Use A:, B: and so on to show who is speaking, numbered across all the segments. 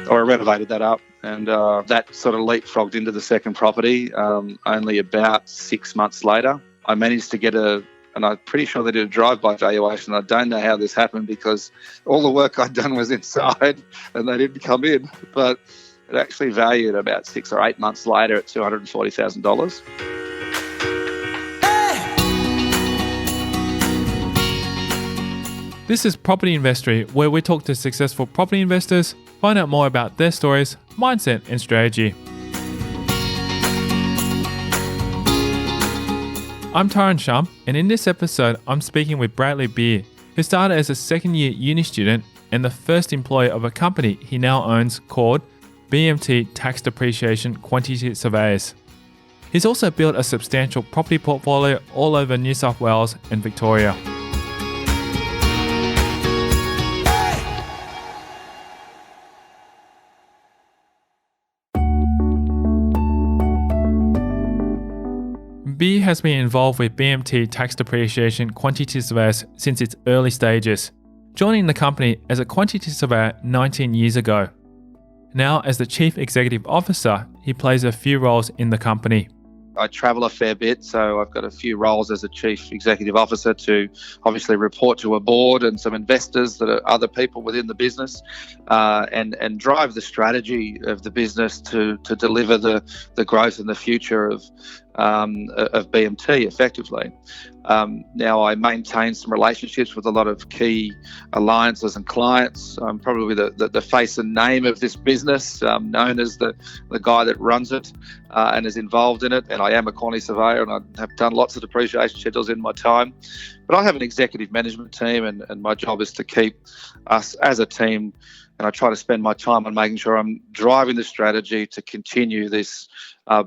A: or I renovated that up, and that sort of leapfrogged into the second property. Only about 6 months later, I managed to get and I'm pretty sure they did a drive-by valuation. I don't know how this happened because all the work I'd done was inside and they didn't come in, but it actually valued about 6 or 8 months later at $240,000.
B: This is Property Investory, where we talk to successful property investors, find out more about their stories, mindset and strategy. I'm Tyron Shum, and in this episode, I'm speaking with Bradley Beer, who started as a second-year uni student and the first employee of a company he now owns called BMT Tax Depreciation Quantity Surveyors. He's also built a substantial property portfolio all over New South Wales and Victoria. B has been involved with BMT Tax Depreciation Quantity Surveyors since its early stages, joining the company as a quantity surveyor 19 years ago. Now, as the Chief Executive Officer, he plays a few roles in the company.
A: I travel a fair bit, so I've got a few roles as a Chief Executive Officer to obviously report to a board and some investors that are other people within the business, and drive the strategy of the business to deliver the growth and the future of BMT effectively. Now I maintain some relationships with a lot of key alliances and clients. I'm probably the face and name of this business, known as the guy that runs it and is involved in it. And I am a quantity surveyor and I have done lots of depreciation schedules in my time. But I have an executive management team and my job is to keep us as a team, and I try to spend my time on making sure I'm driving the strategy to continue this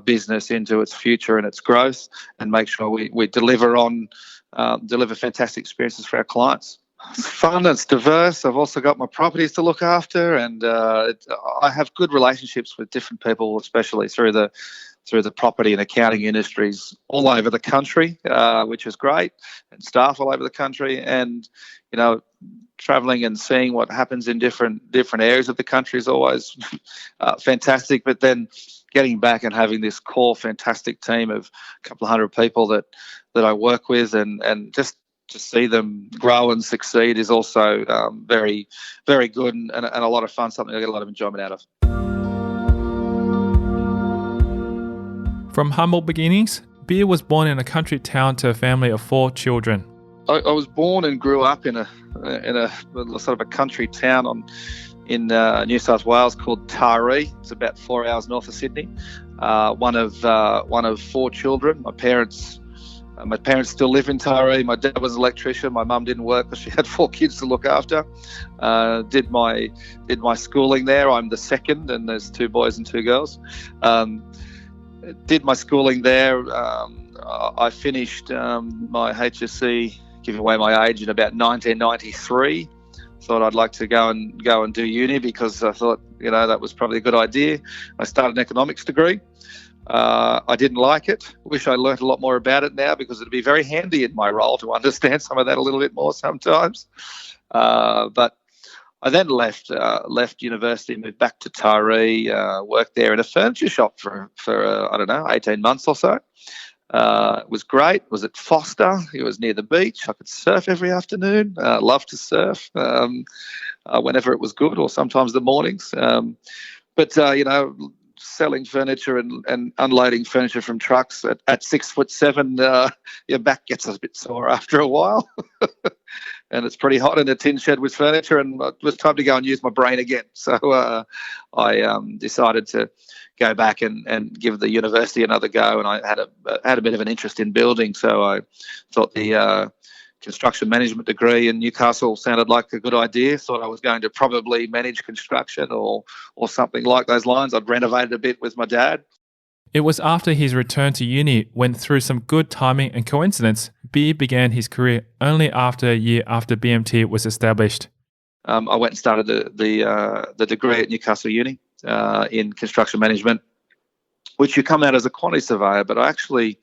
A: business into its future and its growth, and make sure we deliver fantastic experiences for our clients. It's fun, it's diverse. I've also got my properties to look after, and I have good relationships with different people, especially through the property and accounting industries all over the country, which is great, and staff all over the country. And traveling and seeing what happens in different areas of the country is always fantastic. But then getting back and having this core fantastic team of a couple of hundred people that I work with, and just to see them grow and succeed is also very, very good and a lot of fun, something I get a lot of enjoyment out of.
B: From humble beginnings, Beer was born in a country town to a family of 4 children.
A: I was born and grew up in a sort of a country town in New South Wales called Taree. It's about 4 hours north of Sydney. One of 4 children. My parents still live in Taree. My dad was an electrician. My mum didn't work because she had 4 kids to look after. Did my schooling there. I'm the second, and there's 2 boys and 2 girls. Did my schooling there. I finished my HSC, giving away my age, in about 1993. Thought I'd like to go and do uni because I thought that was probably a good idea. I started an economics degree. I didn't like it. Wish I learnt a lot more about it now, because it'd be very handy in my role to understand some of that a little bit more sometimes. But I then left university, moved back to Taree, worked there in a furniture shop for 18 months or so. It was great. It was at Foster. It was near the beach. I could surf every afternoon. Loved to surf whenever it was good, or sometimes the mornings. But selling furniture and unloading furniture from trucks at 6'7", your back gets a bit sore after a while. And it's pretty hot in a tin shed with furniture, and it was time to go and use my brain again. So I decided to go back and give the university another go, and I had a bit of an interest in building, so I thought the construction management degree in Newcastle sounded like a good idea. Thought I was going to probably manage construction or something like those lines. I'd renovated a bit with my dad.
B: It was after his return to uni, when through some good timing and coincidence, Beer began his career only after a year after BMT was established.
A: I went and started the degree at Newcastle Uni in construction management, which you come out as a quantity surveyor, but I actually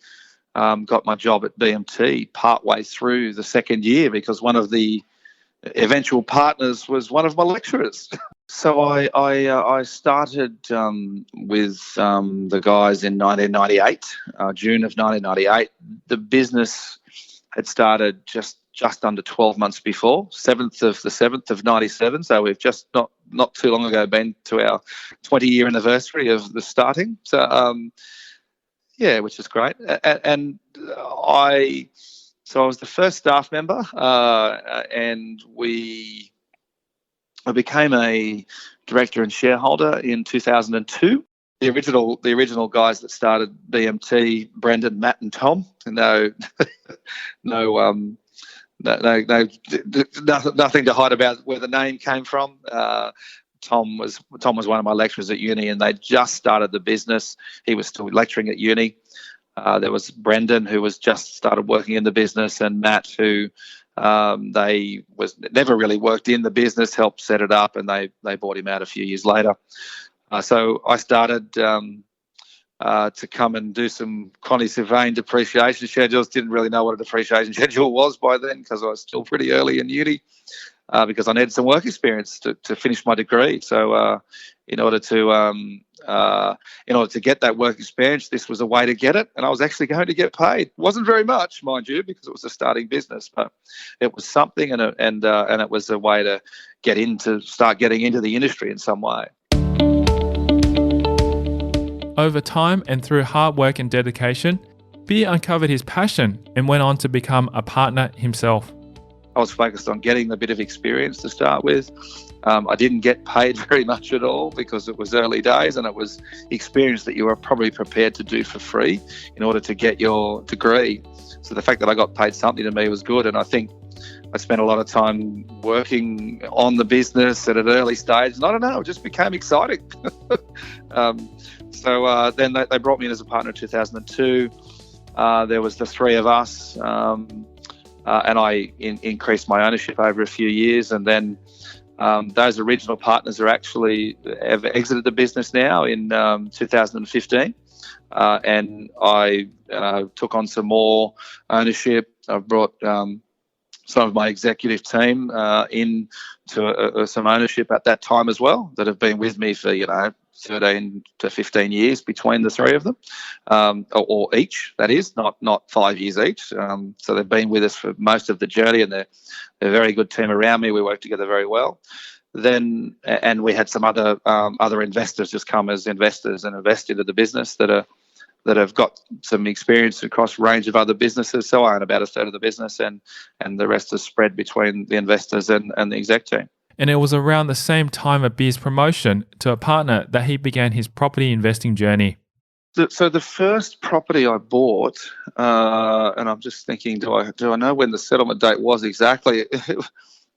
A: got my job at BMT partway through the second year because one of the eventual partners was one of my lecturers. So I started with the guys in 1998, June of 1998. The business had started just under 12 months before, 7th of the 7th of 97. So we've just not too long ago been to our 20-year anniversary of the starting. So yeah, which is great. And I was the first staff member, and I became a director and shareholder in 2002. The original guys that started BMT, Brendan, Matt, and Tom. No, no, nothing to hide about where the name came from. Tom was one of my lecturers at uni, and they just started the business. He was still lecturing at uni. There was Brendan, who was just started working in the business, and Matt, who they was never really worked in the business, helped set it up, and they bought him out a few years later. So I started to come and do some Connie Sylvain depreciation schedules. Didn't really know what a depreciation schedule was by then, because I was still pretty early in uni, because I needed some work experience to finish my degree. So in order to get that work experience, this was a way to get it, and I was actually going to get paid. It wasn't very much, mind you, because it was a starting business, but it was something, and it was a way to start getting into the industry in some way.
B: Over time and through hard work and dedication, Beer uncovered his passion and went on to become a partner himself.
A: I was focused on getting a bit of experience to start with. I didn't get paid very much at all, because it was early days, and it was experience that you were probably prepared to do for free in order to get your degree. So the fact that I got paid something to me was good, and I think I spent a lot of time working on the business at an early stage, and I don't know, it just became exciting. So then they brought me in as a partner in 2002. There was the three of us, and I increased my ownership over a few years, and then those original partners have exited the business now in 2015, and I took on some more ownership. I've brought some of my executive team into some ownership at that time as well, that have been with me for 13 to 15 years between the three of them, or each, that is, not 5 years each. So they've been with us for most of the journey, and they're a very good team around me. We work together very well. And we had some other investors just come as investors and invest into the business that have got some experience across a range of other businesses. So I own about a third of the business, and the rest is spread between the investors and the exec team.
B: And it was around the same time of Beer's promotion to a partner that he began his property investing journey.
A: So the first property I bought, and I'm just thinking, do I know when the settlement date was exactly? It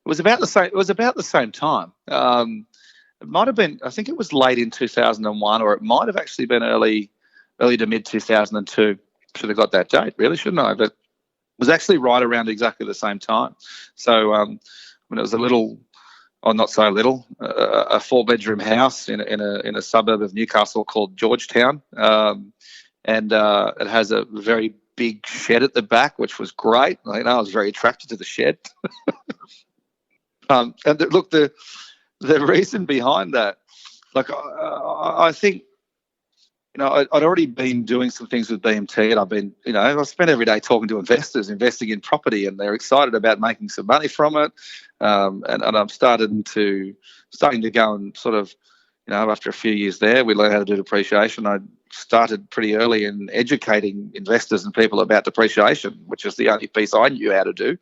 A: was about the same. It was about the same time. It might have been. I think it was late in 2001, or it might have actually been early to mid 2002. Should have got that date, really, shouldn't I? But it was actually right around exactly the same time. So when it was a little. Or not so little, a 4-bedroom house in a suburb of Newcastle called Georgetown, and it has a very big shed at the back, which was great. I was very attracted to the shed. Look, the reason behind that, I think, I'd already been doing some things with BMT, and I've been, I spent every day talking to investors, investing in property, and they're excited about making some money from it. And I'm starting to go and sort of, after a few years there, we learned how to do depreciation. I started pretty early in educating investors and people about depreciation, which is the only piece I knew how to do.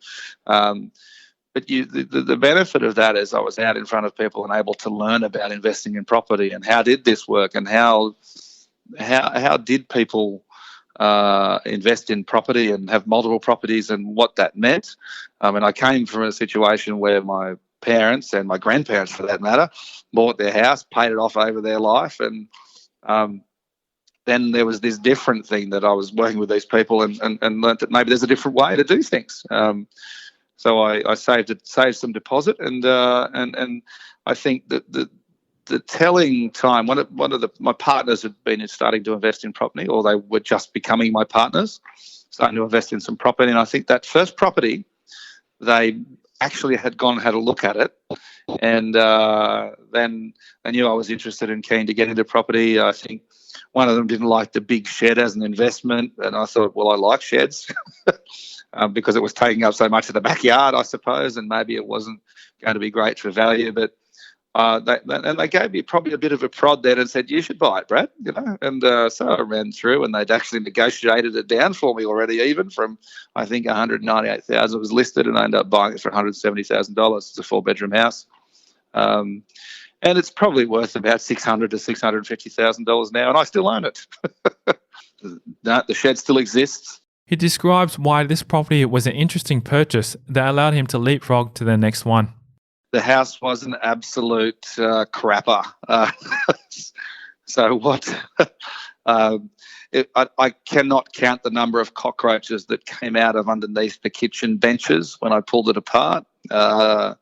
A: But the benefit of that is I was out in front of people and able to learn about investing in property and how did this work, and how did people invest in property and have multiple properties, and what that meant. And I came from a situation where my parents, and my grandparents for that matter, bought their house, paid it off over their life, and then there was this different thing that I was working with these people and learned that maybe there's a different way to do things. So I saved some deposit, and I think that the telling time, one of my partners had been starting to invest in property, or they were just becoming my partners, starting to invest in some property. And I think that first property, they actually had gone and had a look at it. And then they knew I was interested and keen to get into property. I think one of them didn't like the big shed as an investment. And I thought, well, I like sheds because it was taking up so much of the backyard, I suppose, and maybe it wasn't going to be great for value. But they gave me probably a bit of a prod then and said, you should buy it, Brad, And so I ran through, and they'd actually negotiated it down for me already, even from, I think, $198,000 was listed, and I ended up buying it for $170,000. It's a 4-bedroom house. And it's probably worth about $600,000 to $650,000 now, and I still own it. No, the shed still exists.
B: He describes why this property was an interesting purchase that allowed him to leapfrog to the next one.
A: The house was an absolute crapper. So what? I cannot count the number of cockroaches that came out of underneath the kitchen benches when I pulled it apart. The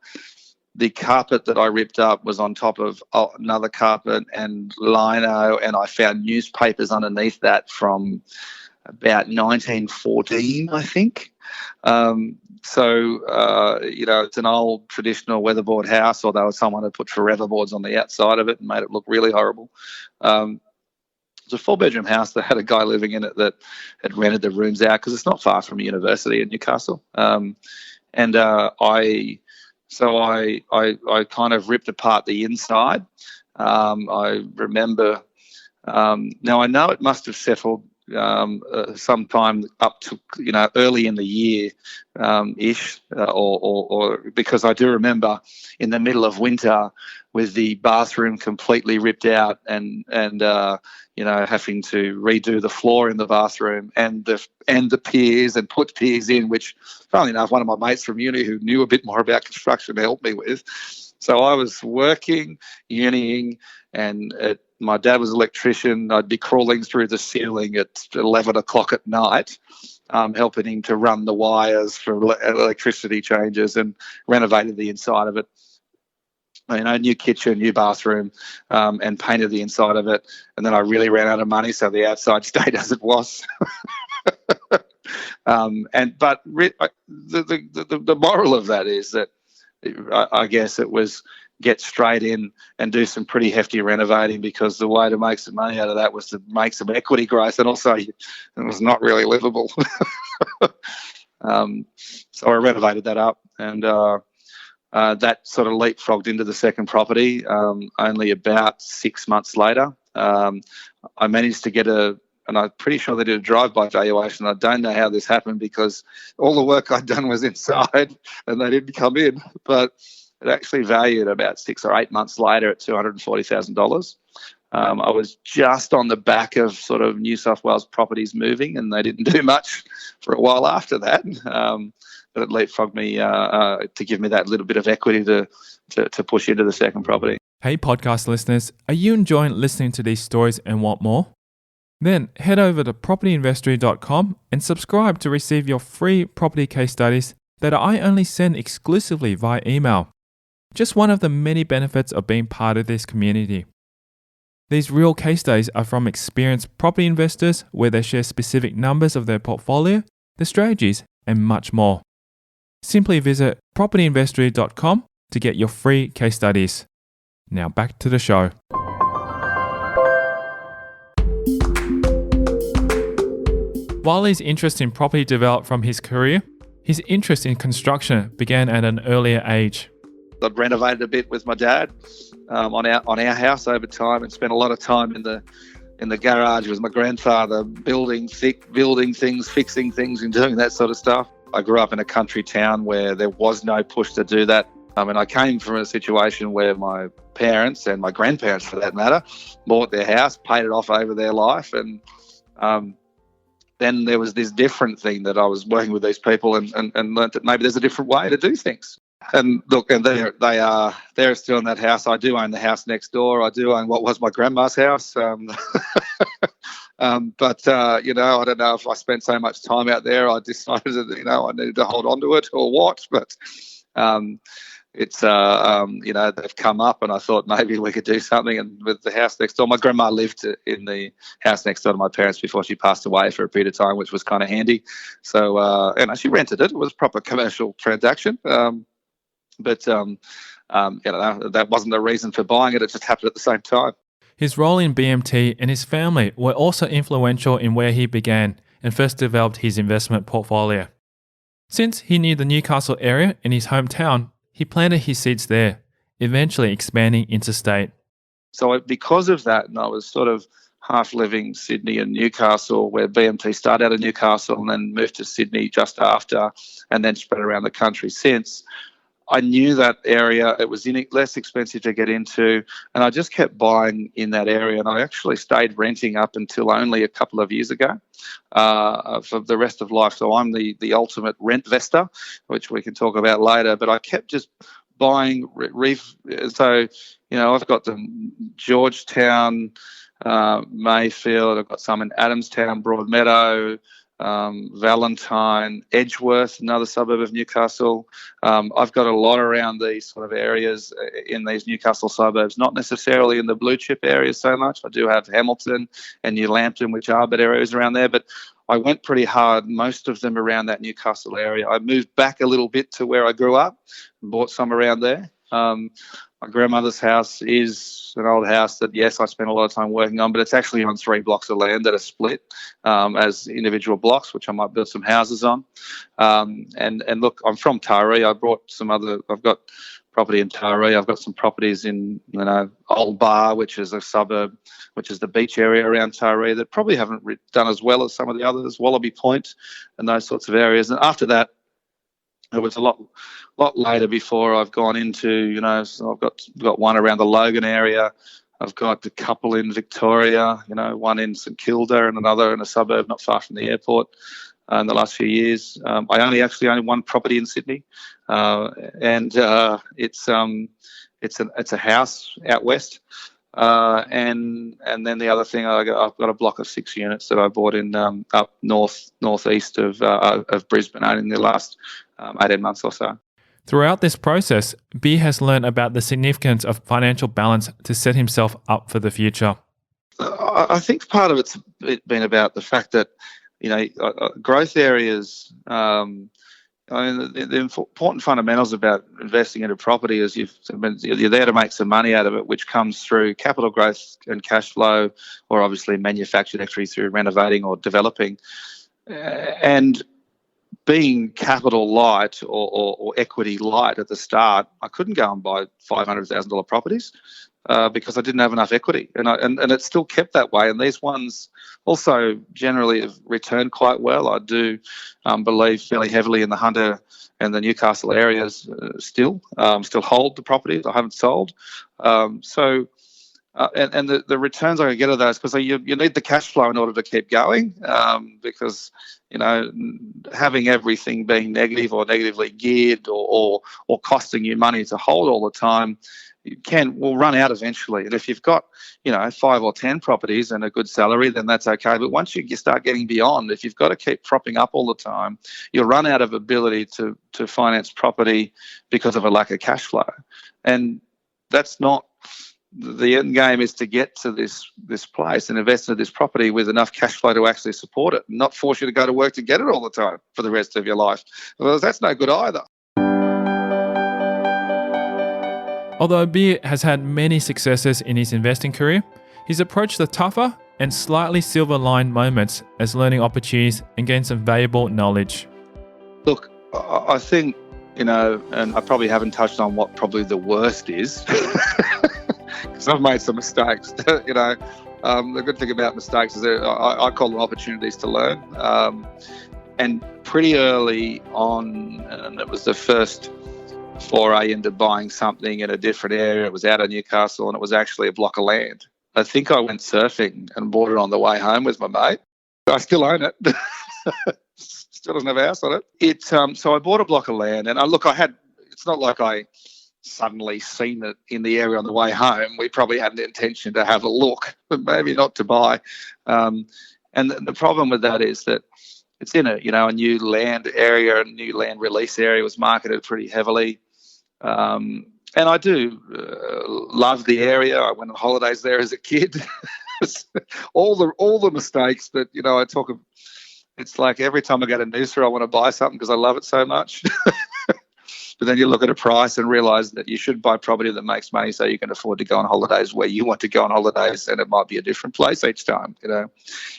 A: carpet that I ripped up was on top of another carpet and lino, and I found newspapers underneath that from about 1914, I think. It's an old traditional weatherboard house, although someone had put forever boards on the outside of it and made it look really horrible. It's a 4-bedroom house that had a guy living in it that had rented the rooms out because it's not far from a university in Newcastle. I kind of ripped apart the inside. I remember, now I know it must have settled sometime up to early in the year ish, or because I do remember in the middle of winter with the bathroom completely ripped out and having to redo the floor in the bathroom and the piers and put piers in, which funnily enough one of my mates from uni who knew a bit more about construction helped me with. So I was working, uniing, and my dad was an electrician. I'd be crawling through the ceiling at 11 o'clock at night, helping him to run the wires for electricity changes, and renovated the inside of it. New kitchen, new bathroom, and painted the inside of it. And then I really ran out of money, so the outside stayed as it was. The moral of that is that I guess it was get straight in and do some pretty hefty renovating, because the way to make some money out of that was to make some equity growth, and also it was not really livable. So I renovated that up, and that sort of leapfrogged into the second property. Only about 6 months later, I managed to get and I'm pretty sure they did a drive-by valuation. I don't know how this happened because all the work I'd done was inside and they didn't come in, but it actually valued about 6 or 8 months later at $240,000. I was just on the back of sort of New South Wales properties moving, and they didn't do much for a while after that. But it leapfrogged me to give me that little bit of equity to push into the second property.
B: Hey podcast listeners, are you enjoying listening to these stories and want more? Then head over to propertyinvestory.com and subscribe to receive your free property case studies that I only send exclusively via email. Just one of the many benefits of being part of this community. These real case studies are from experienced property investors where they share specific numbers of their portfolio, the strategies, and much more. Simply visit propertyinvestory.com to get your free case studies. Now back to the show. While his interest in property developed from his career, his interest in construction began at an earlier age.
A: I'd renovated a bit with my dad on our house over time, and spent a lot of time in the garage with my grandfather building things, fixing things, and doing that sort of stuff. I grew up in a country town where there was no push to do that. I came from a situation where my parents, and my grandparents for that matter, bought their house, paid it off over their life, and then there was this different thing that I was working with these people and learnt that maybe there's a different way to do things. And look, and they're still in that house. I do own the house next door. I do own what was my grandma's house. But I don't know if I spent so much time out there, I decided that, I needed to hold on to it or what. But they've come up, and I thought maybe we could do something. And with the house next door, my grandma lived in the house next door to my parents before she passed away for a period of time, which was kind of handy. So, she rented it. It was a proper commercial transaction. But that wasn't the reason for buying it. It just happened at the same time.
B: His role in BMT and his family were also influential in where he began and first developed his investment portfolio. Since he knew the Newcastle area in his hometown, he planted his seeds there, eventually expanding interstate.
A: So because of that, and I was sort of half living Sydney and Newcastle, where BMT started out in Newcastle and then moved to Sydney just after, and then spread around the country since. I knew that area, it was less expensive to get into, and I just kept buying in that area. And I actually stayed renting up until only a couple of years ago for the rest of life. So I'm the ultimate rent investor, which we can talk about later. But I kept just buying. So, I've got the Georgetown, Mayfield, I've got some in Adamstown, Broadmeadow, Valentine, Edgeworth, another suburb of Newcastle. I've got a lot around these sort of areas in these Newcastle suburbs, not necessarily in the blue chip areas so much. I do have Hamilton and New Lambton, which are bit areas around there, but I went pretty hard, most of them around that Newcastle area. I moved back a little bit to where I grew up and bought some around there. My grandmother's house is an old house that, yes, I spent a lot of time working on, but it's actually on 3 blocks of land that are split as individual blocks, which I might build some houses on. And look, I'm from Taree. I've got property in Taree. I've got some properties in, Old Bar, which is a suburb, which is the beach area around Taree that probably haven't done as well as some of the others, Wallaby Point and those sorts of areas. And after that, it was a lot later before I've gone into, so I've got one around the Logan area. I've got a couple in Victoria, one in St Kilda and another in a suburb not far from the airport in the last few years. I only own one property in Sydney, and it's a house out west. And then the other thing, I've got a block of 6 units that I bought in up northeast of Brisbane in the last 18 months or so.
B: Throughout this process, B has learned about the significance of financial balance to set himself up for the future.
A: I think part of it's been about the fact that, growth areas, the important fundamentals about investing into property is you're there to make some money out of it, which comes through capital growth and cash flow, or obviously manufactured actually through renovating or developing. And being capital light or equity light at the start, I couldn't go and buy $500,000 properties because I didn't have enough equity, and it's still kept that way. And these ones also generally have returned quite well. I do believe fairly heavily in the Hunter and the Newcastle areas still hold the properties. I haven't sold. And the returns I can get of those, because you need the cash flow in order to keep going, because having everything being negative or negatively geared or costing you money to hold all the time will run out eventually. And if you've got 5 or 10 properties and a good salary, then that's okay. But once you start getting beyond, if you've got to keep propping up all the time, you'll run out of ability to finance property because of a lack of cash flow. And that's not the end game. Is to get to this place and invest in this property with enough cash flow to actually support it, and not force you to go to work to get it all the time for the rest of your life. Well, that's no good either.
B: Although B has had many successes in his investing career, he's approached the tougher and slightly silver-lined moments as learning opportunities and gained some valuable knowledge. Look,
A: I think, and I probably haven't touched on what probably the worst is, because I've made some mistakes. The good thing about mistakes is that I call them opportunities to learn. And pretty early on, and it was the first foray into buying something in a different area. It was out of Newcastle, and it was actually a block of land. I think I went surfing and bought it on the way home with my mate. I still own it. Still doesn't have a house on it. So I bought a block of land, and it's not like I suddenly seen it in the area on the way home. We probably had an intention to have a look, but maybe not to buy. And the problem with that is that it's in a new land area, a new land release area. Was marketed pretty heavily. And I do love the area. I went on holidays there as a kid. all the mistakes that I talk of. It's like every time I go to Noosa, I want to buy something because I love it so much. But then you look at a price and realise that you should buy property that makes money so you can afford to go on holidays where you want to go on holidays, and it might be a different place each time,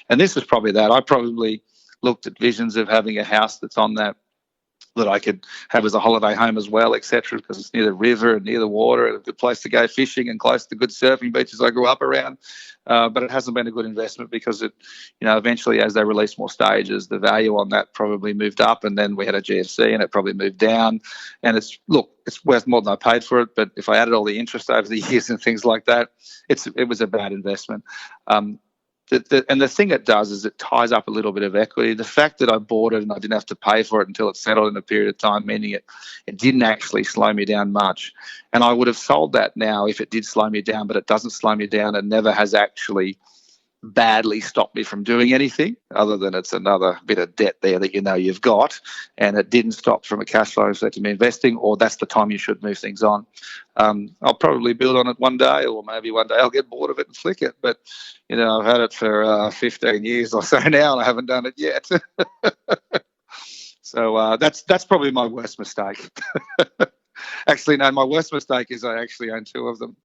A: And this was probably that. I probably looked at visions of having a house that's on that I could have as a holiday home as well, etc., because it's near the river and near the water and a good place to go fishing and close to good surfing beaches I grew up around. But it hasn't been a good investment because eventually as they released more stages, the value on that probably moved up, and then we had a GFC and it probably moved down. And it's worth more than I paid for it, but if I added all the interest over the years and things like that, it was a bad investment. And the thing it does is it ties up a little bit of equity. The fact that I bought it and I didn't have to pay for it until it settled in a period of time, meaning it didn't actually slow me down much. And I would have sold that now if it did slow me down, but it doesn't slow me down and never has actually badly stopped me from doing anything, other than it's another bit of debt there that you've got, and it didn't stop from a cash flow perspective investing, or that's the time you should move things on. I'll probably build on it one day, or maybe one day I'll get bored of it and flick it, but I've had it for 15 years or so now and I haven't done it yet. So that's probably my worst mistake. Actually, no, my worst mistake is I actually own two of them.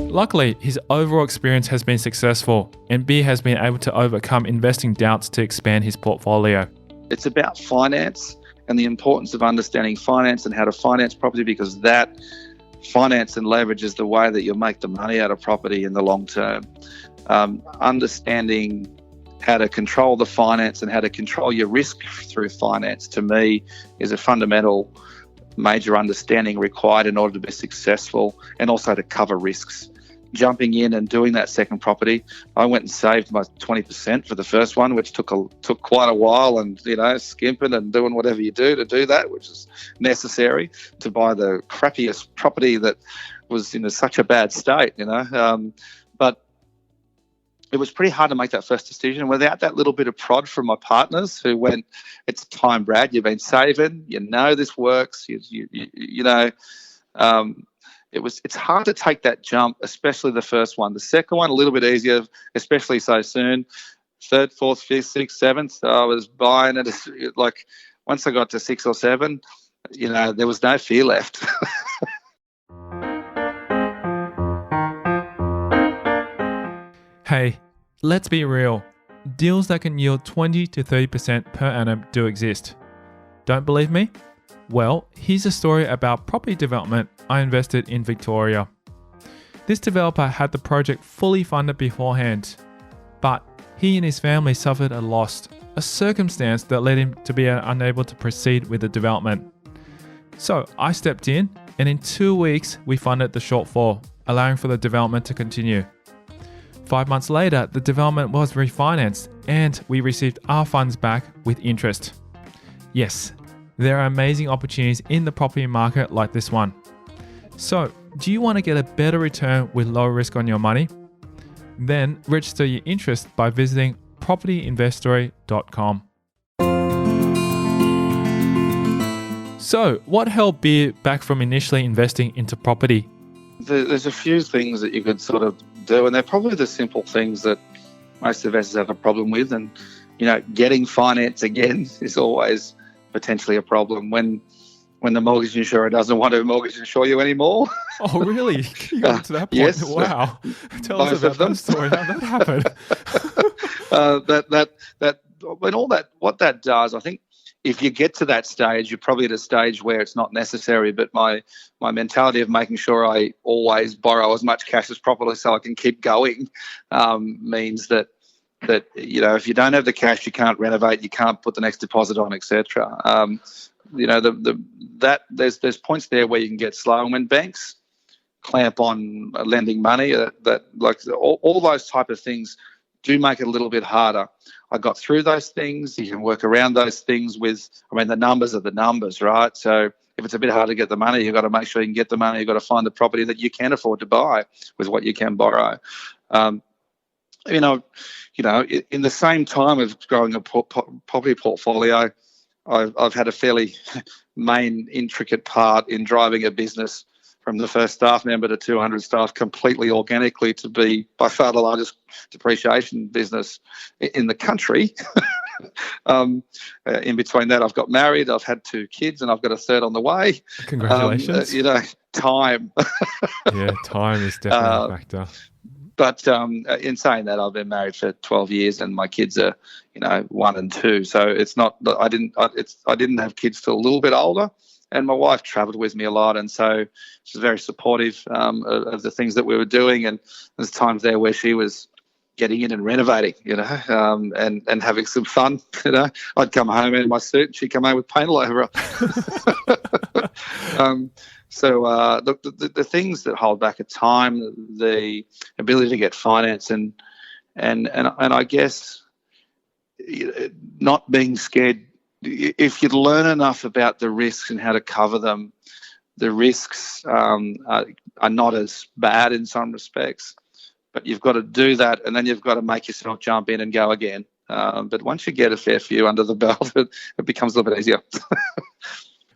B: Luckily, his overall experience has been successful, and Beer has been able to overcome investing doubts to expand his portfolio.
A: It's about finance and the importance of understanding finance and how to finance property, because that finance and leverage is the way that you'll make the money out of property in the long term. Understanding how to control the finance and how to control your risk through finance, to me, is a fundamental major understanding required in order to be successful, and also to cover risks. Jumping in and doing that second property, I went and saved my 20% for the first one, which took quite a while, and skimping and doing whatever you do to do that, which is necessary to buy the crappiest property that was in such a bad state, But it was pretty hard to make that first decision without that little bit of prod from my partners who went, "It's time, Brad. You've been saving. This works. It's hard to take that jump, especially the first one. The second one, a little bit easier, especially so soon. Third, fourth, fifth, sixth, seventh, I was buying it. Like once I got to 6 or 7, there was no fear left.
B: Hey, let's be real. Deals that can yield 20 to 30% per annum do exist. Don't believe me? Well, here's a story about property development I invested in Victoria. This developer had the project fully funded beforehand, but he and his family suffered a loss, a circumstance that led him to be unable to proceed with the development. So I stepped in, and in 2 weeks we funded the shortfall, allowing for the development to continue. 5 months later, the development was refinanced and we received our funds back with interest. Yes, there are amazing opportunities in the property market like this one. So, do you want to get a better return with low risk on your money? Then register your interest by visiting propertyinvestory.com. So, what held Beer back from initially investing into property?
A: There's a few things that you could sort of do, and they're probably the simple things that most investors have a problem with. And, getting finance again is always potentially a problem when the mortgage insurer doesn't want to mortgage insure you anymore.
B: Oh, really? You got to that point?
A: Yes.
B: Wow. Tell us about that story, how that happened.
A: What that does, I think, if you get to that stage, you're probably at a stage where it's not necessary, but my mentality of making sure I always borrow as much cash as properly so I can keep going means that if you don't have the cash, you can't renovate, you can't put the next deposit on, etc. There's points there where you can get slow, and when banks clamp on lending money, all those type of things do make it a little bit harder. I got through those things. You can work around those things the numbers are the numbers, right? So if it's a bit hard to get the money, you've got to make sure you can get the money. You've got to find the property that you can afford to buy with what you can borrow. In the same time of growing a property portfolio, I've had a fairly main intricate part in driving a business from the first staff member to 200 staff completely organically to be by far the largest depreciation business in the country. In between that, I've got married, I've had 2 kids, and I've got a third on the way.
B: Congratulations.
A: Time.
B: Yeah, time is definitely a factor.
A: But in saying that, I've been married for 12 years, and my kids are, 1 and 2. So it's not that I didn't have kids till a little bit older, and my wife travelled with me a lot, and so she's very supportive of the things that we were doing. And there's times there where she was getting in and renovating, and having some fun. I'd come home in my suit, and she'd come home with paint all over her. So the things that hold back at time, the ability to get finance, and I guess not being scared. If you learn enough about the risks and how to cover them, the risks are not as bad in some respects. But you've got to do that, and then you've got to make yourself jump in and go again. But once you get a fair few under the belt, it becomes a little bit easier.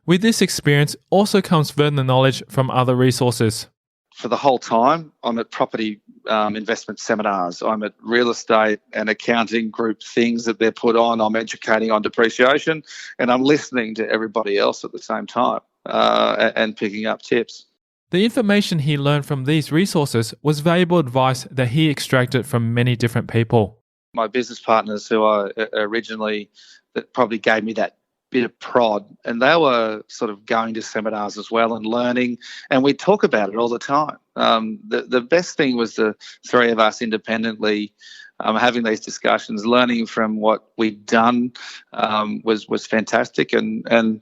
B: With this experience also comes further knowledge from other resources.
A: For the whole time, I'm at property investment seminars. I'm at real estate and accounting group things that they're put on. I'm educating on depreciation, and I'm listening to everybody else at the same time and picking up tips.
B: The information he learned from these resources was valuable advice that he extracted from many different people.
A: My business partners who I originally, that probably gave me that bit of prod, and they were sort of going to seminars as well and learning, and we talk about it all the time. The best thing was the 3 of us independently having these discussions, learning from what we'd done was fantastic, and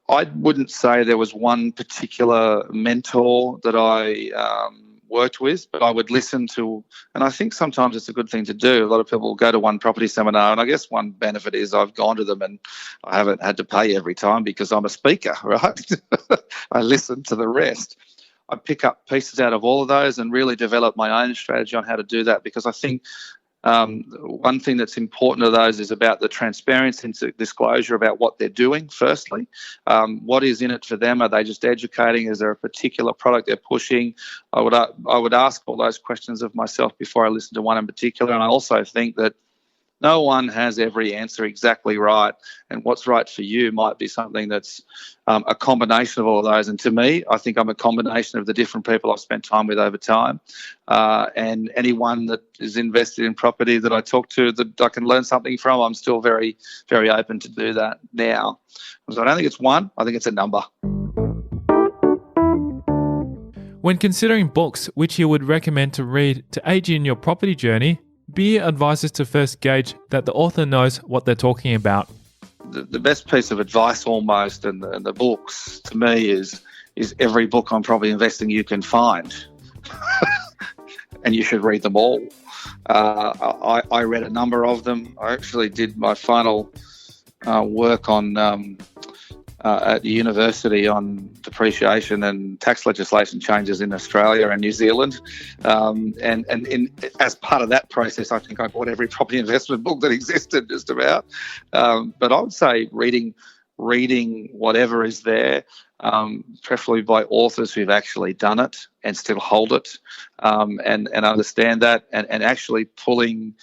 A: I wouldn't say there was one particular mentor that I worked with, but I would listen to, and I think sometimes it's a good thing to do. A lot of people go to one property seminar, and I guess one benefit is I've gone to them and I haven't had to pay every time because I'm a speaker, right? I listen to the rest. I pick up pieces out of all of those and really develop my own strategy on how to do that, because I think one thing that's important to those is about the transparency and disclosure about what they're doing, firstly. What is in it for them? Are they just educating? Is there a particular product they're pushing? I would ask all those questions of myself before I listen to one in particular. And I also think that no one has every answer exactly right, and what's right for you might be something that's a combination of all of those. And to me, I think I'm a combination of the different people I've spent time with over time, and anyone that is invested in property that I talk to that I can learn something from, I'm still very, very open to do that now. So I don't think it's one, I think it's a number.
B: When considering books which you would recommend to read to aid you in your property journey, Beer advises to first gauge that the author knows what they're talking about.
A: The best piece of advice almost in the books to me is every book on property investing you can find. And you should read them all. I read a number of them. I actually did my final work on at the university on depreciation and tax legislation changes in Australia and New Zealand. As part of that process, I think I bought every property investment book that existed just about. But I would say reading whatever is there, preferably by authors who've actually done it and still hold it, and understand that, and actually pulling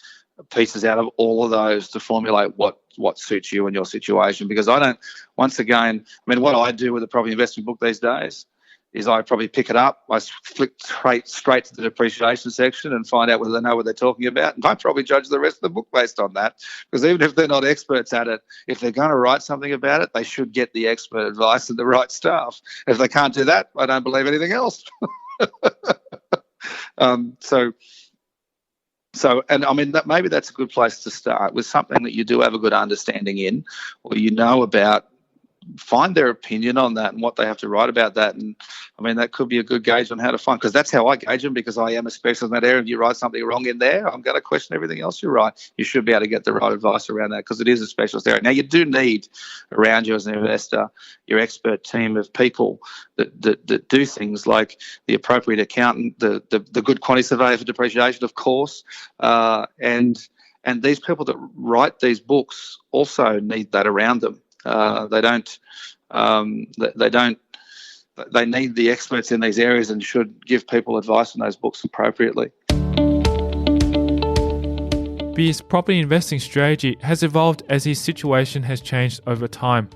A: pieces out of all of those to formulate what suits you and your situation. Because what I do with a property investment book these days is I probably pick it up, I flick straight to the depreciation section and find out whether they know what they're talking about, and I probably judge the rest of the book based on that. Because even if they're not experts at it, if they're going to write something about it, they should get the expert advice and the right stuff. If they can't do that, I don't believe anything else. Maybe that's a good place to start, with something that you do have a good understanding in, or you know about. Find their opinion on that and what they have to write about that. And that could be a good gauge on how to find, because that's how I gauge them, because I am a specialist in that area. If you write something wrong in there, I'm going to question everything else you write. You should be able to get the right advice around that, because it is a specialist area. Now, you do need around you as an investor your expert team of people that do things like the appropriate accountant, the good quantity surveyor for depreciation, of course, and these people that write these books also need that around them. They need the experts in these areas and should give people advice on those books appropriately.
B: Beer's property investing strategy has evolved as his situation has changed over time.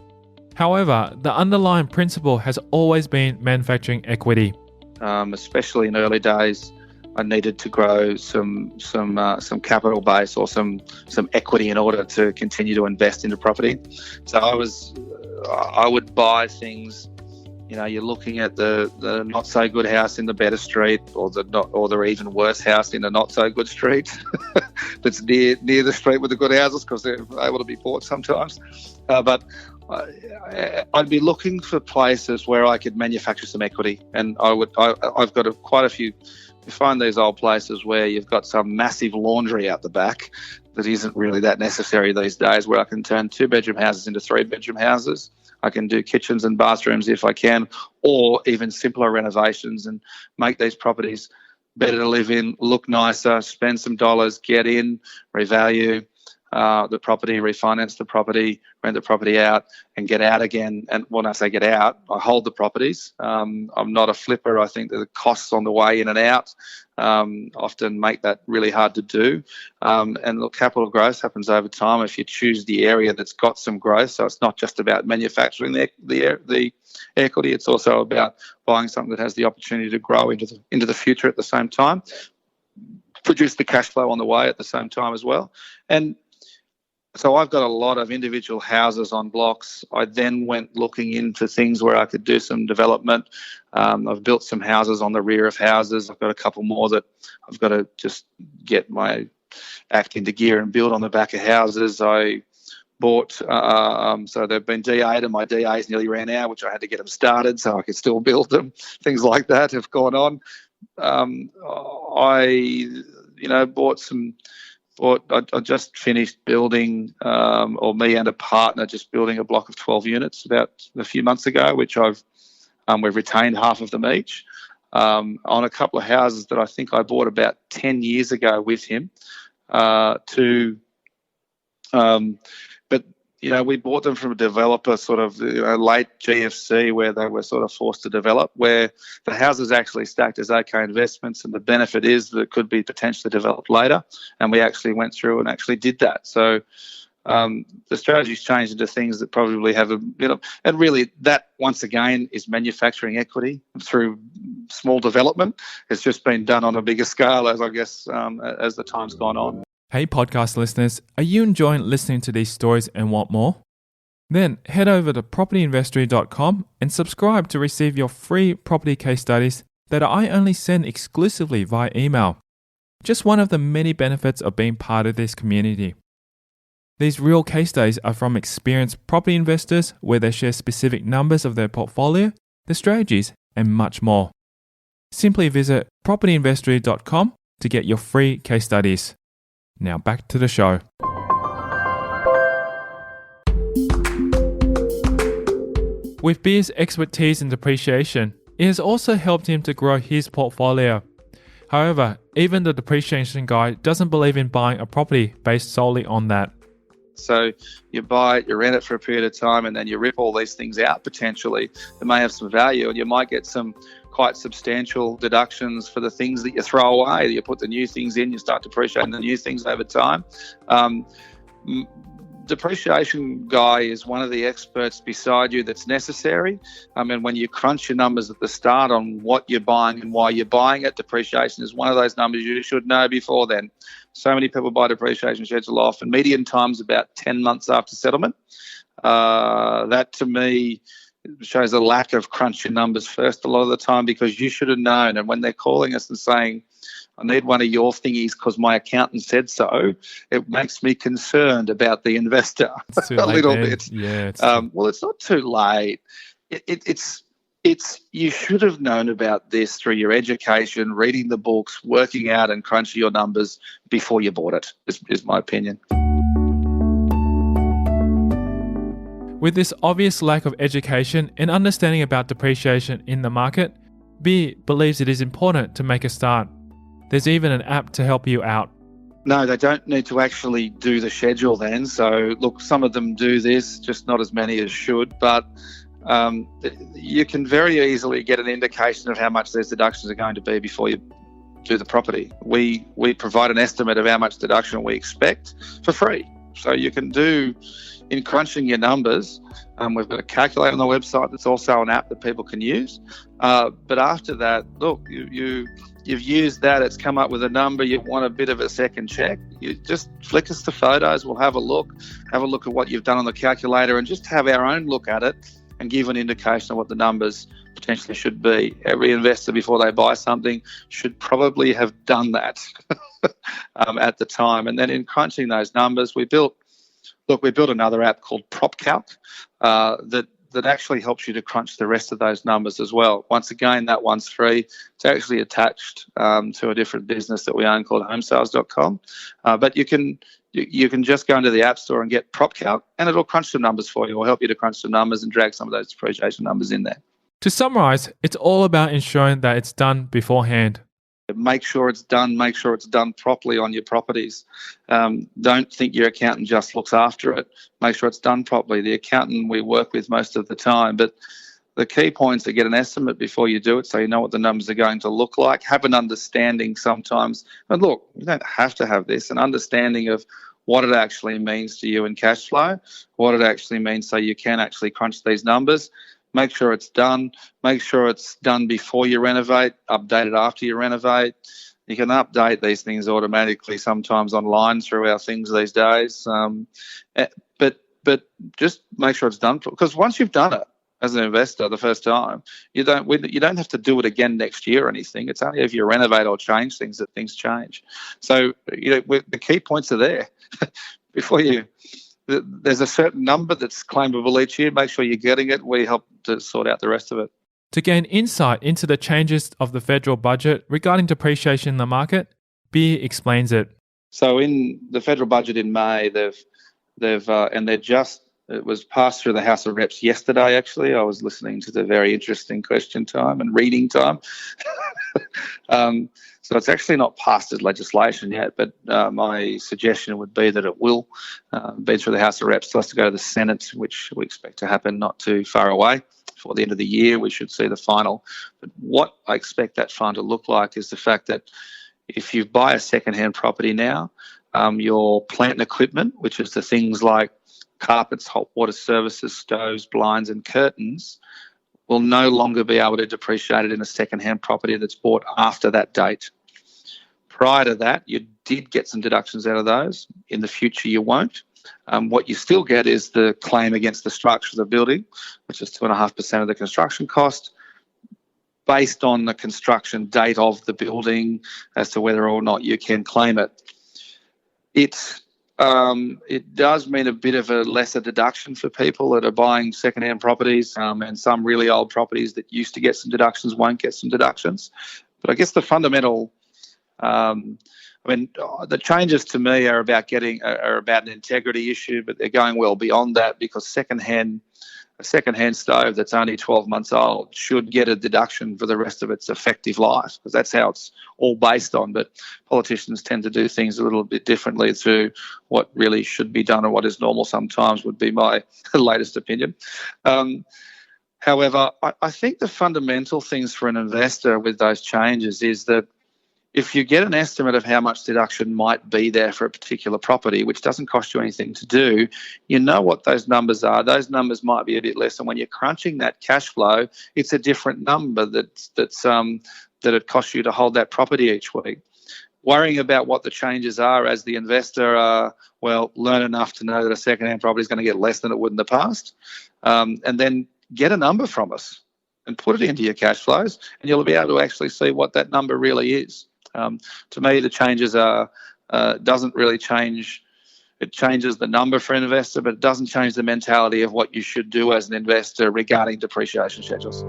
B: However, the underlying principle has always been manufacturing equity.
A: Especially in early days, I needed to grow some capital base or some equity in order to continue to invest into property. So I would buy things. You're looking at the not so good house in the better street, or the even worse house in a not so good street that's near the street with the good houses, because they're able to be bought sometimes. But I'd be looking for places where I could manufacture some equity, and I've got quite a few. You find these old places where you've got some massive laundry out the back that isn't really that necessary these days, where I can turn 2-bedroom houses into 3-bedroom houses. I can do kitchens and bathrooms if I can, or even simpler renovations, and make these properties better to live in, look nicer, spend some dollars, get in, revalue the property, refinance the property, rent the property out, and get out again. And when I say get out, I hold the properties. I'm not a flipper. I think that the costs on the way in and out often make that really hard to do. And look, capital growth happens over time if you choose the area that's got some growth. So it's not just about manufacturing the equity. It's also about buying something that has the opportunity to grow into the future at the same time, produce the cash flow on the way at the same time as well. And so I've got a lot of individual houses on blocks. I then went looking into things where I could do some development. I've built some houses on the rear of houses. I've got a couple more that I've got to just get my act into gear and build on the back of houses. I bought, so they've been DA'd and my DAs nearly ran out, which I had to get them started so I could still build them. Things like that have gone on. I just finished building, or me and a partner just building a block of 12 units about a few months ago, which we've retained half of them each, on a couple of houses that I think I bought about 10 years ago with him. But we bought them from a developer sort of late GFC, where they were sort of forced to develop, where the houses actually stacked as okay investments, and the benefit is that it could be potentially developed later. And we actually went through and actually did that. So the strategy's changed into things that probably have and really that once again is manufacturing equity through small development. It's just been done on a bigger scale as the time's gone on.
B: Hey podcast listeners, are you enjoying listening to these stories and want more? Then head over to propertyinvestory.com and subscribe to receive your free property case studies that I only send exclusively via email. Just one of the many benefits of being part of this community. These real case studies are from experienced property investors where they share specific numbers of their portfolio, the strategies, and much more. Simply visit propertyinvestory.com to get your free case studies. Now back to the show. With Beer's expertise in depreciation, it has also helped him to grow his portfolio. However, even the depreciation guy doesn't believe in buying a property based solely on that.
A: So you buy it, you rent it for a period of time, and then you rip all these things out potentially that may have some value, and you might get some quite substantial deductions for the things that you throw away. You put the new things in, you start depreciating the new things over time. Depreciation guy is one of the experts beside you that's necessary. And when you crunch your numbers at the start on what you're buying and why you're buying it, depreciation is one of those numbers you should know before then. So many people buy depreciation schedule off, and median time's about 10 months after settlement. That to me shows a lack of crunching numbers first a lot of the time, because you should have known. And when they're calling us and saying, I need one of your thingies because my accountant said so, it makes me concerned about the investor a little bit.
B: Yeah.
A: Well, it's not too late. It's you should have known about this through your education, reading the books, working out and crunching your numbers before you bought it, is my opinion.
B: With this obvious lack of education and understanding about depreciation in the market, Beer believes it is important to make a start. There's even an app to help you out.
A: No, they don't need to actually do the schedule then. So, look, some of them do this, just not as many as should. But you can very easily get an indication of how much those deductions are going to be before you do the property. We provide an estimate of how much deduction we expect for free. So you can do, in crunching your numbers, we've got a calculator on the website that's also an app that people can use. But after that, look, you've used that, it's come up with a number, you want a bit of a second check, you just flick us the photos, we'll have a look at what you've done on the calculator and just have our own look at it and give an indication of what the numbers potentially should be. Every investor, before they buy something, should probably have done that at the time. And then in crunching those numbers, we built another app called PropCalc that actually helps you to crunch the rest of those numbers as well. Once again, that one's free. It's actually attached to a different business that we own called homesales.com. But you can just go into the App Store and get PropCalc, and it'll crunch the numbers for you, or help you to crunch the numbers and drag some of those depreciation numbers in there.
B: To summarize, it's all about ensuring that it's done beforehand.
A: Make sure it's done. Make sure it's done properly on your properties. Don't think your accountant just looks after it. Make sure it's done properly. The accountant we work with most of the time, but the key points to get an estimate before you do it, so you know what the numbers are going to look like. Have an understanding sometimes. And look, you don't have to have this. An understanding of what it actually means to you in cash flow, what it actually means so you can actually crunch these numbers. Make sure it's done. Make sure it's done before you renovate, update it after you renovate. You can update these things automatically sometimes online through our things these days. But just make sure it's done, because once you've done it as an investor the first time, you don't have to do it again next year or anything. It's only if you renovate or change things that things change. So the key points are there. Before there's a certain number that's claimable each year. Make sure you're getting it. We help to sort out the rest of it.
B: To gain insight into the changes of the federal budget regarding depreciation in the market, Beer explains it.
A: So in the federal budget in May, it was passed through the House of Reps yesterday, actually. I was listening to the very interesting question time and reading time. So it's actually not passed as legislation yet, but my suggestion would be that it will be through the House of Reps. It has to go to the Senate, which we expect to happen not too far away. Before the end of the year, we should see the final. But what I expect that fund to look like is the fact that if you buy a second-hand property now, your plant and equipment, which is the things like carpets, hot water services, stoves, blinds and curtains, will no longer be able to depreciate it in a second-hand property that's bought after that date. Prior to that, you did get some deductions out of those. In the future, you won't. What you still get is the claim against the structure of the building, which is 2.5% of the construction cost, based on the construction date of the building as to whether or not you can claim it. It does mean a bit of a lesser deduction for people that are buying second-hand properties, and some really old properties that used to get some deductions won't get some deductions. But I guess the fundamental, the changes to me are about an integrity issue, but they're going well beyond that, because a second-hand stove that's only 12 months old should get a deduction for the rest of its effective life, because that's how it's all based on. But politicians tend to do things a little bit differently to what really should be done, or what is normal sometimes, would be my latest opinion. However, I think the fundamental things for an investor with those changes is that if you get an estimate of how much deduction might be there for a particular property, which doesn't cost you anything to do, you know what those numbers are. Those numbers might be a bit less, and when you're crunching that cash flow, it's a different number that it costs you to hold that property each week. Worrying about what the changes are as the investor, learn enough to know that a second-hand property is going to get less than it would in the past, and then get a number from us and put it into your cash flows, and you'll be able to actually see what that number really is. To me, the changes doesn't really change. It changes the number for an investor, but it doesn't change the mentality of what you should do as an investor regarding depreciation schedules.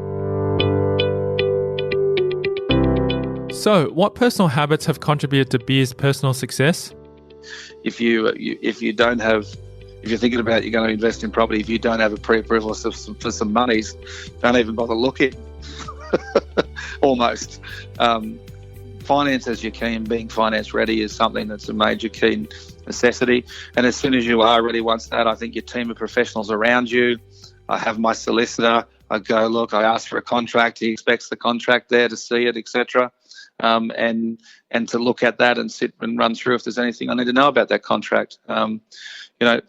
B: So, what personal habits have contributed to Beer's personal success?
A: If you're thinking about you're going to invest in property, if you don't have a pre-approval for some monies, don't even bother looking. Almost. Finance as your key, and being finance ready is something that's a major key necessity. And as soon as you are ready, once that, I think your team of professionals around you. I have my solicitor. I go, look, I ask for a contract. He expects the contract there to see it, etc. and to look at that and sit and run through if there's anything I need to know about that contract.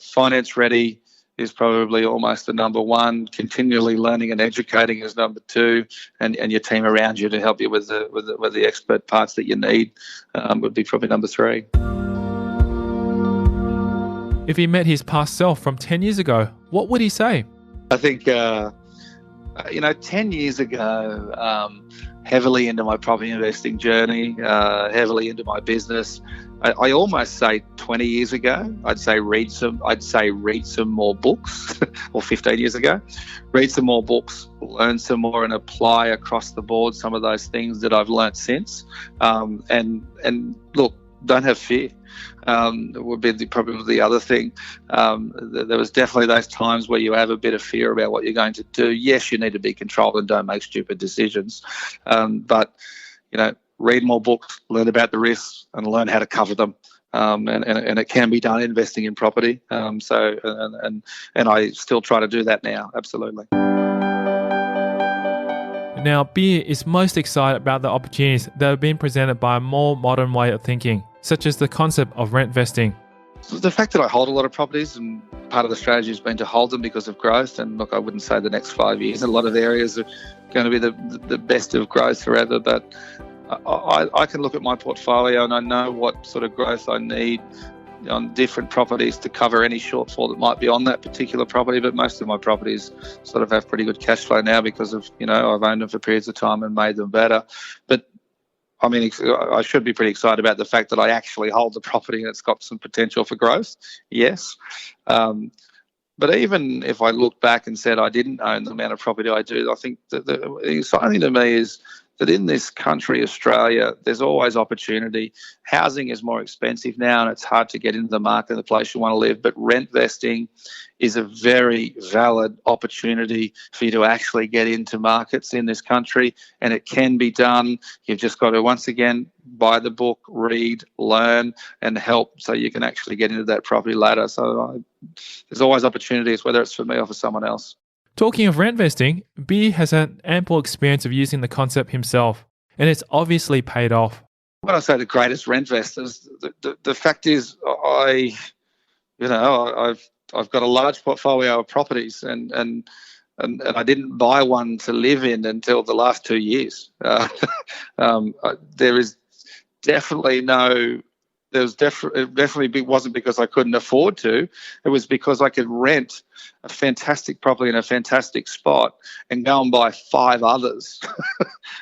A: Finance ready is probably almost the number one. Continually learning and educating is number two, and your team around you to help you with the expert parts that you need would be probably number three.
B: If he met his past self from 10 years ago, what would he say?
A: I think 10 years ago, heavily into my property investing journey, heavily into my business. I almost say 20 years ago, I'd say read some more books, or 15 years ago, read some more books, learn some more, and apply across the board some of those things that I've learnt since. And look, don't have fear. Would be probably the other thing. There was definitely those times where you have a bit of fear about what you're going to do. Yes, you need to be controlled and don't make stupid decisions. But read more books, learn about the risks, and learn how to cover them. And it can be done investing in property. And I still try to do that now. Absolutely.
B: Now, Beer is most excited about the opportunities that have been presented by a more modern way of thinking, such as the concept of rent vesting.
A: The fact that I hold a lot of properties, and part of the strategy has been to hold them because of growth. And look, I wouldn't say the next 5 years, a lot of areas are going to be the best of growth forever, but I can look at my portfolio and I know what sort of growth I need on different properties to cover any shortfall that might be on that particular property. But most of my properties sort of have pretty good cash flow now because of, I've owned them for periods of time and made them better. But I mean, I should be pretty excited about the fact that I actually hold the property and it's got some potential for growth. Yes. But even if I look back and said I didn't own the amount of property I do, I think that the exciting to me is that in this country, Australia, there's always opportunity. Housing is more expensive now and it's hard to get into the market in the place you want to live, but rent vesting is a very valid opportunity for you to actually get into markets in this country, and it can be done. You've just got to, once again, buy the book, read, learn, and help so you can actually get into that property later. So there's always opportunities, whether it's for me or for someone else.
B: Talking of rent vesting, B has had ample experience of using the concept himself, and it's obviously paid off.
A: When I say the greatest rent vesters, the fact is I've got a large portfolio of properties, and I didn't buy one to live in until the last 2 years. There is definitely no. It definitely wasn't because I couldn't afford to. It was because I could rent a fantastic property in a fantastic spot and go and buy 5 others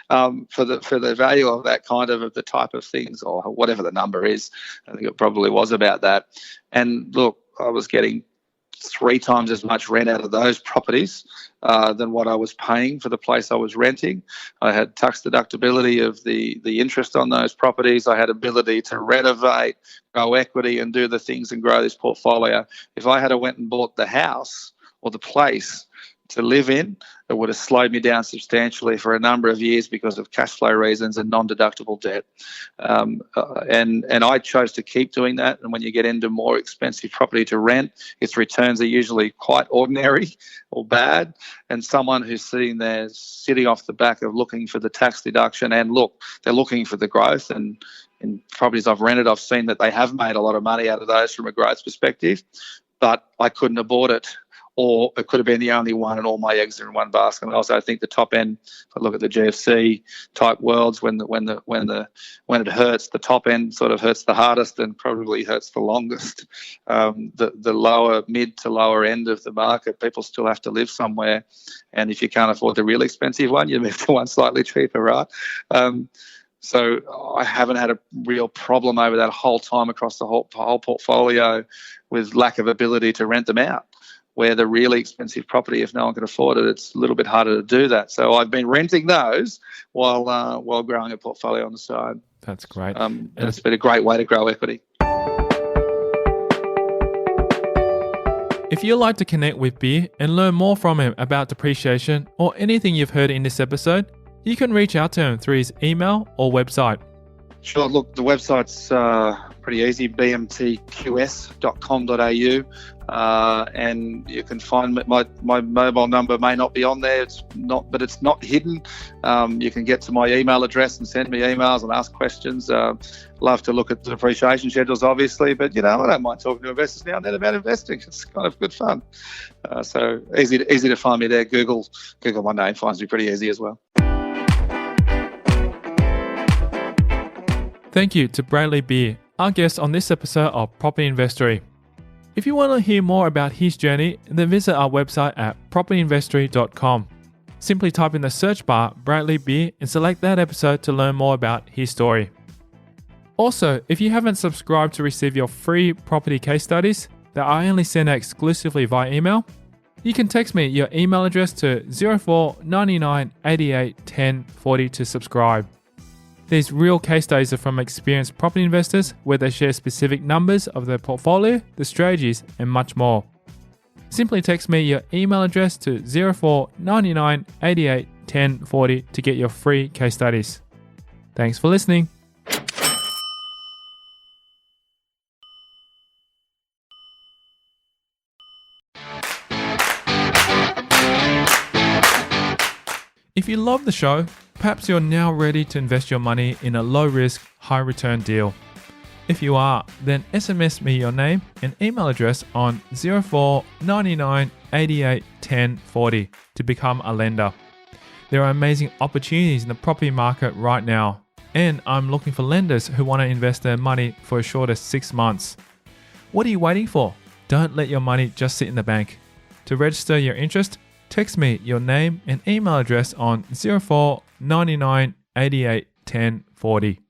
A: for the value of that kind of the type of things, or whatever the number is. I think it probably was about that. And look, I was getting 3 times as much rent out of those properties than what I was paying for the place I was renting. I had tax deductibility of the interest on those properties. I had ability to renovate, grow equity, and do the things and grow this portfolio. If I had went and bought the house or the place to live in, it would have slowed me down substantially for a number of years because of cash flow reasons and non-deductible debt. And I chose to keep doing that. And when you get into more expensive property to rent, its returns are usually quite ordinary or bad. And someone who's sitting off the back of looking for the tax deduction, and look, they're looking for the growth. And in properties I've rented, I've seen that they have made a lot of money out of those from a growth perspective, but I couldn't have bought it. Or it could have been the only one and all my eggs are in one basket. And also I think the top end, if I look at the GFC type worlds, when it hurts, the top end sort of hurts the hardest and probably hurts the longest. The lower, mid to lower end of the market, people still have to live somewhere. And if you can't afford the really expensive one, you move to one slightly cheaper, right? So I haven't had a real problem over that whole time across the whole portfolio with lack of ability to rent them out. Where the really expensive property, if no one can afford it, it's a little bit harder to do that. So I've been renting those while growing a portfolio on the side.
B: That's great.
A: And it's been a great way to grow equity.
B: If you'd like to connect with Beer and learn more from him about depreciation or anything you've heard in this episode, you can reach out to him through his email or website.
A: Sure. Look, the website's pretty easy, bmtqs.com.au, and you can find my mobile number may not be on there. It's not hidden. You can get to my email address and send me emails and ask questions. Love to look at the depreciation schedules, obviously, but I don't mind talking to investors now and then about investing. It's kind of good fun. So easy to find me there. Google my name, finds me pretty easy as well.
B: Thank you to Bradley Beer, our guest on this episode of Property Investory. If you want to hear more about his journey, then visit our website at propertyinvestory.com. Simply type in the search bar Bradley Beer and select that episode to learn more about his story. Also, if you haven't subscribed to receive your free property case studies that I only send out exclusively via email, you can text me your email address to 04 99 88 10 40 to subscribe. These real case studies are from experienced property investors where they share specific numbers of their portfolio, the strategies, and much more. Simply text me your email address to 04 99 88 10 40 to get your free case studies. Thanks for listening. If you love the show, perhaps you're now ready to invest your money in a low-risk, high-return deal. If you are, then SMS me your name and email address on 04 99 88 10 40 to become a lender. There are amazing opportunities in the property market right now, and I'm looking for lenders who want to invest their money for as short as 6 months. What are you waiting for? Don't let your money just sit in the bank. To register your interest, text me your name and email address on 04 99 88 10 40.